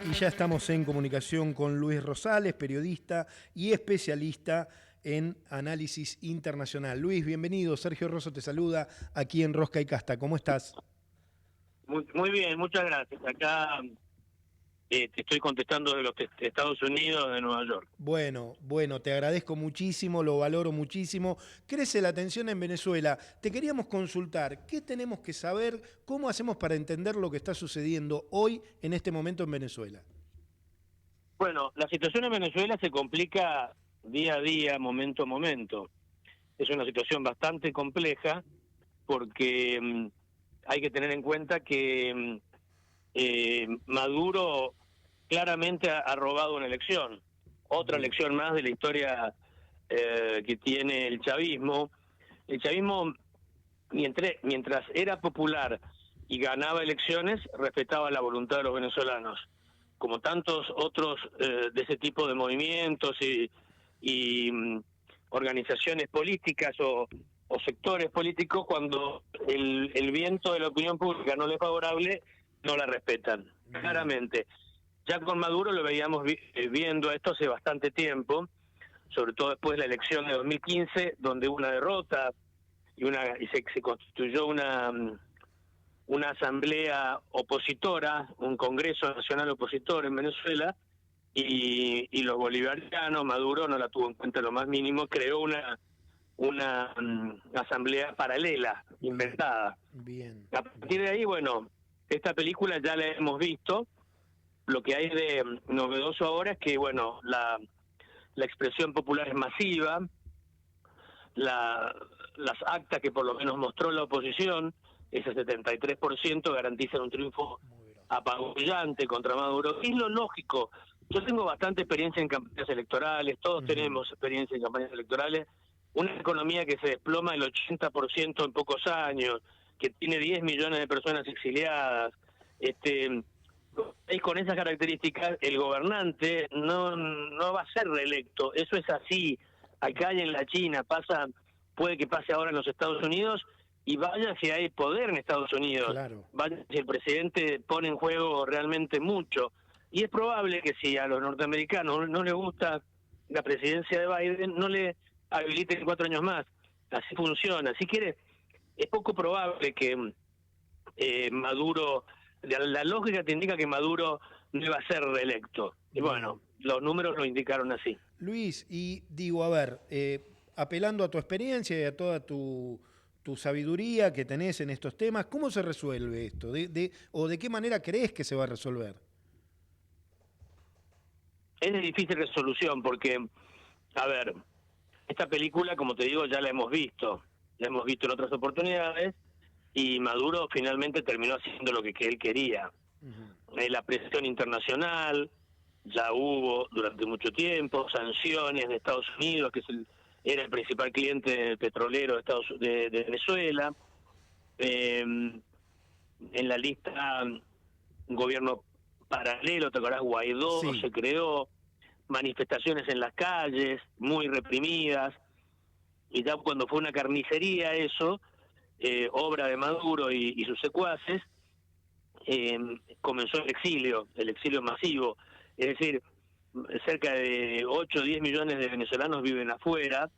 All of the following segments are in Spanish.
Y ya estamos en comunicación con Luis Rosales, periodista y especialista en análisis internacional. Luis, bienvenido. Sergio Rosso te saluda aquí en Rosca y Casta. ¿Cómo estás? Muy bien, muchas gracias. Acá te estoy contestando de los Estados Unidos, de Nueva York. Bueno, te agradezco muchísimo, lo valoro muchísimo. Crece la tensión en Venezuela. Te queríamos consultar, ¿qué tenemos que saber? ¿Cómo hacemos para entender lo que está sucediendo hoy, en este momento en Venezuela? Bueno, la situación en Venezuela se complica día a día, momento a momento. Es una situación bastante compleja porque hay que tener en cuenta que Maduro claramente ha robado una elección. Otra Bien. elección más de la historia que tiene el chavismo. El chavismo, mientras era popular y ganaba elecciones, respetaba la voluntad de los venezolanos. Como tantos otros de ese tipo de movimientos y organizaciones políticas o sectores políticos, cuando el viento de la opinión pública no le es favorable, no la respetan, Bien. claramente. Ya con Maduro lo veíamos viendo esto hace bastante tiempo, sobre todo después de la elección de 2015, donde hubo una derrota y se constituyó una asamblea opositora, un Congreso Nacional opositor en Venezuela, y los bolivarianos, Maduro no la tuvo en cuenta lo más mínimo, creó una asamblea paralela, Bien. inventada. Bien. A partir Bien. de ahí, bueno, esta película ya la hemos visto. Lo que hay de novedoso ahora es que, bueno, la expresión popular es masiva, las actas que por lo menos mostró la oposición, ese 73%, garantizan un triunfo apabullante contra Maduro. Es lo lógico. Yo tengo bastante experiencia en campañas electorales, todos Ujú. tenemos experiencia en campañas electorales. Una economía que se desploma el 80% en pocos años, que tiene 10 millones de personas exiliadas, y con esas características el gobernante no va a ser reelecto. Eso es así. Acá y en la China puede que pase ahora en los Estados Unidos, y vaya si hay poder en Estados Unidos, Claro. vaya si el presidente pone en juego realmente mucho. Y es probable que si a los norteamericanos no les gusta la presidencia de Biden, no le habiliten 4 años más. Así funciona. Si quiere, es poco probable que Maduro, la lógica te indica que Maduro no iba a ser reelecto. Y Bien. bueno, los números lo indicaron así. Luis, y digo, a ver, apelando a tu experiencia y a toda tu sabiduría que tenés en estos temas, ¿cómo se resuelve esto? ¿O de qué manera crees que se va a resolver? Es de difícil resolución porque, a ver, esta película, como te digo, ya la hemos visto en otras oportunidades, y Maduro finalmente terminó haciendo lo que él quería. Ujú. La presión internacional ya hubo durante mucho tiempo, sanciones de Estados Unidos, que era el principal cliente petrolero de Venezuela, en la lista un gobierno paralelo, ¿te acordás? Guaidó Sí. se creó, manifestaciones en las calles, muy reprimidas, y ya cuando fue una carnicería eso, obra de Maduro y sus secuaces, comenzó el exilio masivo. Es decir, cerca de 8 o 10 millones de venezolanos viven afuera,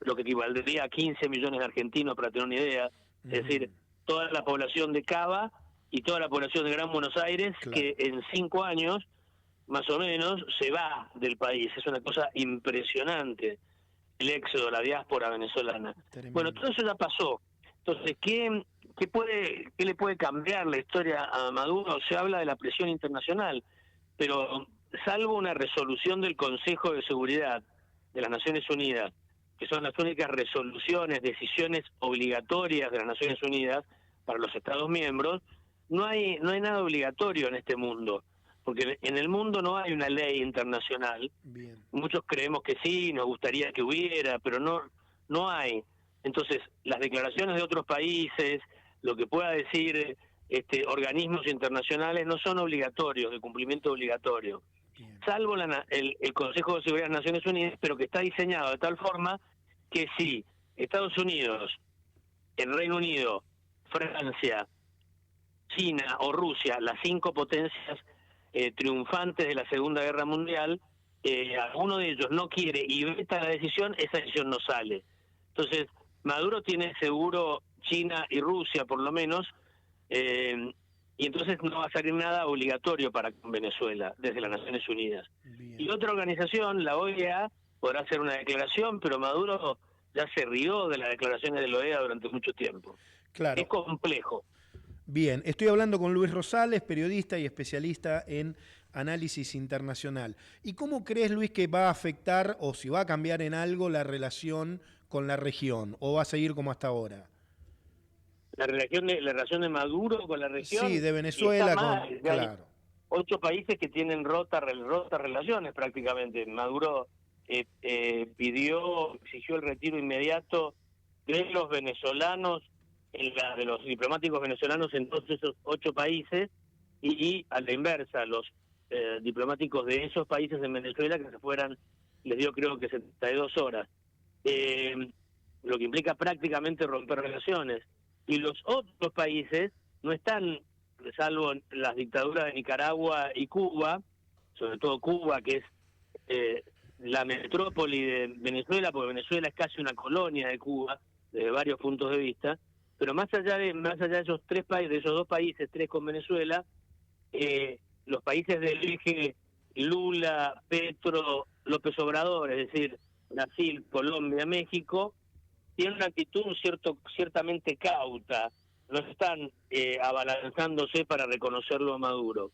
lo que equivaldría a 15 millones de argentinos, para tener una idea. Es decir, Ujú. toda la población de Cava y toda la población de Gran Buenos Aires, Claro. que en 5 años, más o menos, se va del país. Es una cosa impresionante el éxodo, la diáspora venezolana. Bueno, Tremendo. todo eso ya pasó. Entonces, ¿qué le puede cambiar la historia a Maduro? Se habla de la presión internacional, pero salvo una resolución del Consejo de Seguridad de las Naciones Unidas, que son las únicas decisiones obligatorias de las Naciones Unidas para los Estados miembros, no hay nada obligatorio en este mundo, porque en el mundo no hay una ley internacional. Bien. Muchos creemos que sí, nos gustaría que hubiera, pero no hay. Entonces, las declaraciones de otros países, lo que pueda decir organismos internacionales, no son obligatorios, de cumplimiento obligatorio, Bien. salvo el Consejo de Seguridad de las Naciones Unidas, pero que está diseñado de tal forma que si Estados Unidos, el Reino Unido, Francia, China o Rusia, las 5 potencias triunfantes de la Segunda Guerra Mundial, alguno de ellos no quiere y veta la decisión, esa decisión no sale. Entonces, Maduro tiene seguro China y Rusia, por lo menos, y entonces no va a salir nada obligatorio para con Venezuela desde las Naciones Unidas. Bien. Y otra organización, la OEA, podrá hacer una declaración, pero Maduro ya se rió de las declaraciones de la OEA durante mucho tiempo. Claro. Es complejo. Bien, estoy hablando con Luis Rosales, periodista y especialista en análisis internacional. ¿Y cómo crees, Luis, que va a afectar o si va a cambiar en algo la relación con la región o va a seguir como hasta ahora? La relación de Maduro con la región. Sí, de Venezuela con... Claro. 8 países que tienen rotas relaciones prácticamente. Maduro exigió el retiro inmediato de los venezolanos, de los diplomáticos venezolanos en todos esos 8 países, y a la inversa, los diplomáticos de esos países en Venezuela que se fueran, les dio creo que 72 horas. Lo que implica prácticamente romper relaciones. Y los otros países no están, salvo las dictaduras de Nicaragua y Cuba, sobre todo Cuba, que es la metrópoli de Venezuela, porque Venezuela es casi una colonia de Cuba, desde varios puntos de vista, pero más allá de esos 3 países, de esos 2 países, 3 con Venezuela, los países del eje Lula, Petro, López Obrador, es decir, Brasil, Colombia, México, tienen una actitud ciertamente cauta, no están abalanzándose para reconocerlo a Maduro.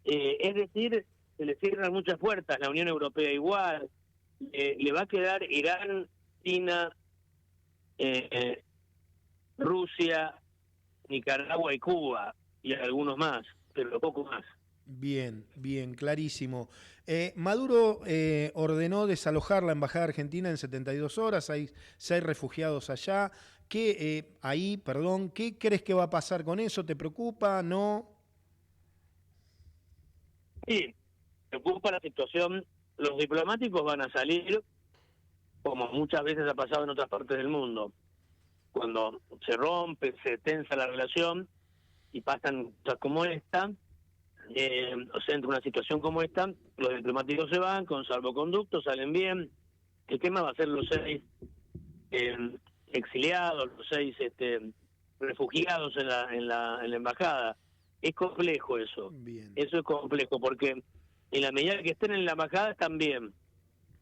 Es decir, se le cierran muchas puertas, la Unión Europea igual, le va a quedar Irán, China, Rusia, Nicaragua y Cuba, y algunos más, pero poco más. Bien, bien, clarísimo. Maduro ordenó desalojar la embajada argentina en 72 horas, hay 6 refugiados allá. ¿Qué crees que va a pasar con eso? ¿Te preocupa? ¿No? Sí, me preocupa la situación. Los diplomáticos van a salir, como muchas veces ha pasado en otras partes del mundo, cuando se rompe, se tensa la relación y pasan cosas como esta. O sea, entre una situación como esta, los diplomáticos se van con salvoconducto, salen bien. El tema va a ser los 6 exiliados, los 6 refugiados en la embajada. Es complejo eso. Bien. Eso es complejo porque en la medida que estén en la embajada están bien.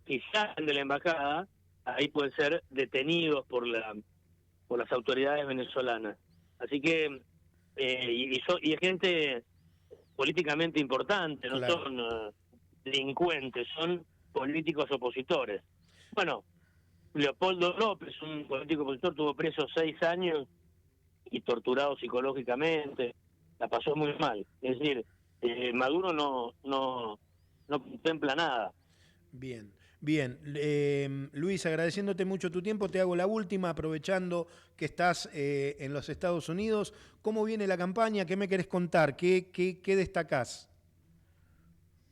Si salen de la embajada, ahí pueden ser detenidos por las autoridades venezolanas. Así que y es gente políticamente importante, no Claro. son delincuentes, son políticos opositores. Bueno, Leopoldo López, un político opositor, tuvo preso 6 años y torturado psicológicamente, la pasó muy mal. Es decir, Maduro no contempla nada. Bien, bien. Luis, agradeciéndote mucho tu tiempo, te hago la última, aprovechando que estás en los Estados Unidos. ¿Cómo viene la campaña? ¿Qué me querés contar? ¿Qué destacás?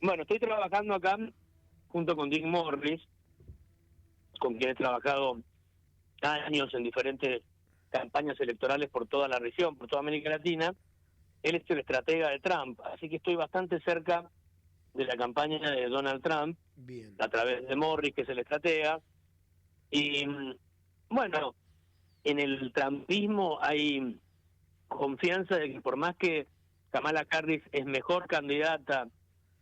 Bueno, estoy trabajando acá junto con Dick Morris, con quien he trabajado años en diferentes campañas electorales por toda la región, por toda América Latina. Él es el estratega de Trump, así que estoy bastante cerca de la campaña de Donald Trump. Bien. A través de Morris, que es el estratega. Y bueno, en el trumpismo hay confianza de que por más que Kamala Harris es mejor candidata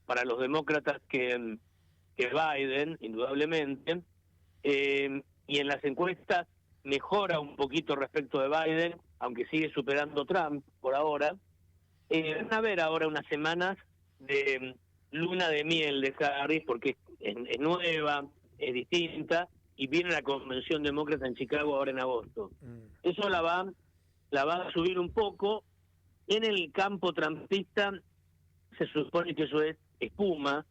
para los demócratas que Biden, indudablemente, y en las encuestas mejora un poquito respecto de Biden, aunque sigue superando Trump por ahora, van a haber ahora unas semanas de luna de miel de Harris, porque es nueva, es distinta, y viene la convención demócrata en Chicago ahora en agosto. Eso la va a subir un poco. En el campo trumpista se supone que eso es espuma,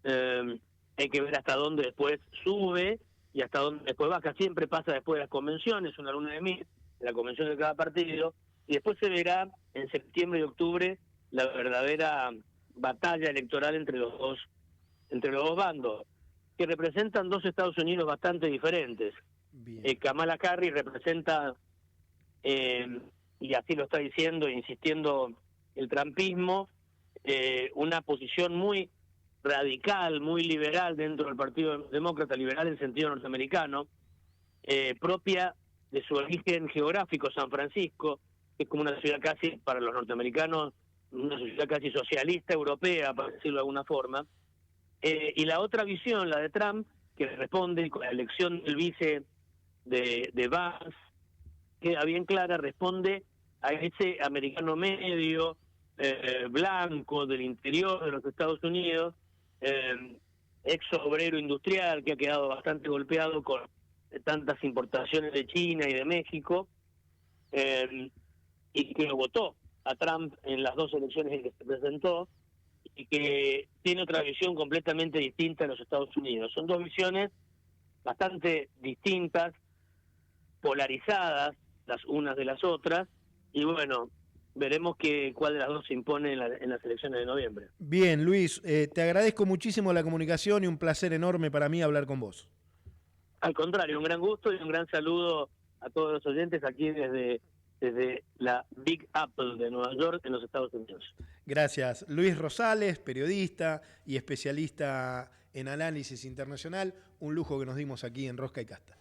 hay que ver hasta dónde después sube y hasta dónde después baja. Siempre pasa después de las convenciones, una luna de miel, la convención de cada partido, y después se verá en septiembre y octubre la verdadera batalla electoral entre los dos bandos, que representan 2 Estados Unidos bastante diferentes. Kamala Harris representa, y así lo está diciendo, insistiendo, el trumpismo, una posición muy radical, muy liberal dentro del Partido Demócrata, liberal en sentido norteamericano, propia de su origen geográfico, San Francisco, que es como una ciudad casi, para los norteamericanos, una ciudad casi socialista europea, para decirlo de alguna forma. Y la otra visión, la de Trump, que responde con la elección del vice de Vance, queda bien clara, responde a ese americano medio, blanco, del interior de los Estados Unidos, ex obrero industrial, que ha quedado bastante golpeado con tantas importaciones de China y de México, y que lo votó a Trump en las dos elecciones en que se presentó, y que tiene otra visión completamente distinta de los Estados Unidos. Son dos visiones bastante distintas, polarizadas las unas de las otras, y bueno, veremos cuál de las dos se impone en las elecciones de noviembre. Bien, Luis, te agradezco muchísimo la comunicación y un placer enorme para mí hablar con vos. Al contrario, un gran gusto y un gran saludo a todos los oyentes aquí desde la Big Apple de Nueva York, en los Estados Unidos. Gracias. Luis Rosales, periodista y especialista en análisis internacional. Un lujo que nos dimos aquí en Rosca y Casta.